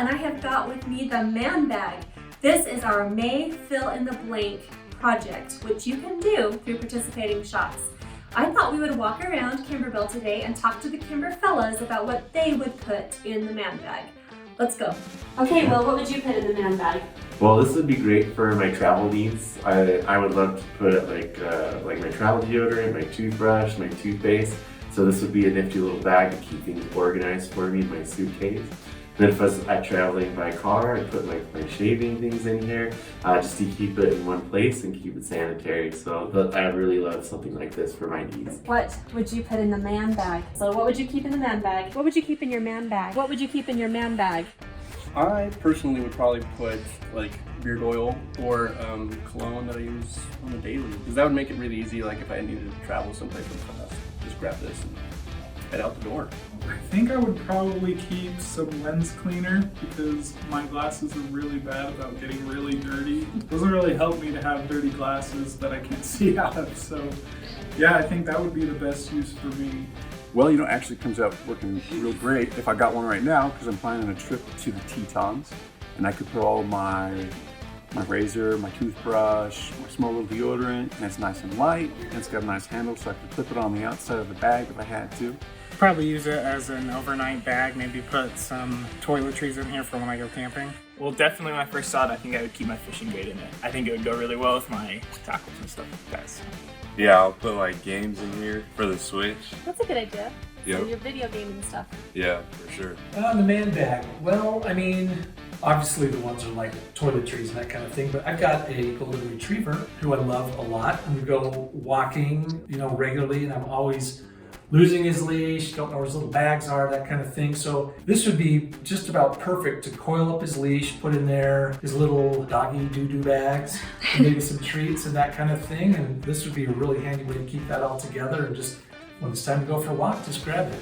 and I have got with me the man bag. This is our May fill in the blank project, which you can do through participating shops. I thought we would walk around Kimberbell today and talk to the Kimber fellas about what they would put in the man bag. Let's go. Okay, Will, what would you put in the man bag? Well, this would be great for my travel needs. I would love to put like my travel deodorant, my toothbrush, my toothpaste. So this would be a nifty little bag to keep things organized for me in my suitcase. And then if I was traveling by car, I'd put like my shaving things in here just to keep it in one place and keep it sanitary. So I really love something like this for my needs. What would you put in the man bag? So what would you keep in the man bag? What would you keep in your man bag? What would you keep in your man bag? I personally would probably put like beard oil or cologne that I use on a daily, because that would make it really easy. Like if I needed to travel someplace with class, just grab this and head out the door. I think I would probably keep some lens cleaner because my glasses are really bad about getting really dirty. It doesn't really help me to have dirty glasses that I can't see out of. So yeah, I think that would be the best use for me. Well, you know, actually comes out working real great if I got one right now, because I'm planning a trip to the Tetons, and I could put all my razor, my toothbrush, my small little deodorant, and it's nice and light, and it's got a nice handle, so I could clip it on the outside of the bag if I had to. Probably use it as an overnight bag, maybe put some toiletries in here for when I go camping. Well, definitely when I first saw it, I think I would keep my fishing bait in it. I think it would go really well with my tackles and stuff like that. So. Yeah, I'll put like games in here for the Switch. That's a good idea. Yep. And your video game and stuff. Yeah, for sure. The man bag. Well, I mean, obviously the ones are like toiletries and that kind of thing, but I've got a golden retriever who I love a lot. And we go walking, regularly, and I'm always losing his leash, don't know where his little bags are, that kind of thing. So this would be just about perfect to coil up his leash, put in there his little doggy doo-doo bags, and maybe some treats and that kind of thing. And this would be a really handy way to keep that all together, and just when it's time to go for a walk, just grab it.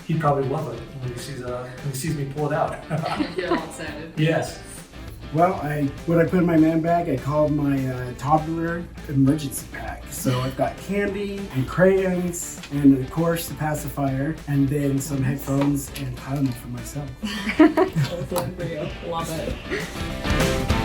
He'd probably love it when he sees me pull it out. Get all excited. Yes. Well, what I put in my man bag, I called my toddler emergency pack. So I've got candy and crayons and of course the pacifier, and then some headphones and Tylenol for myself. Love it.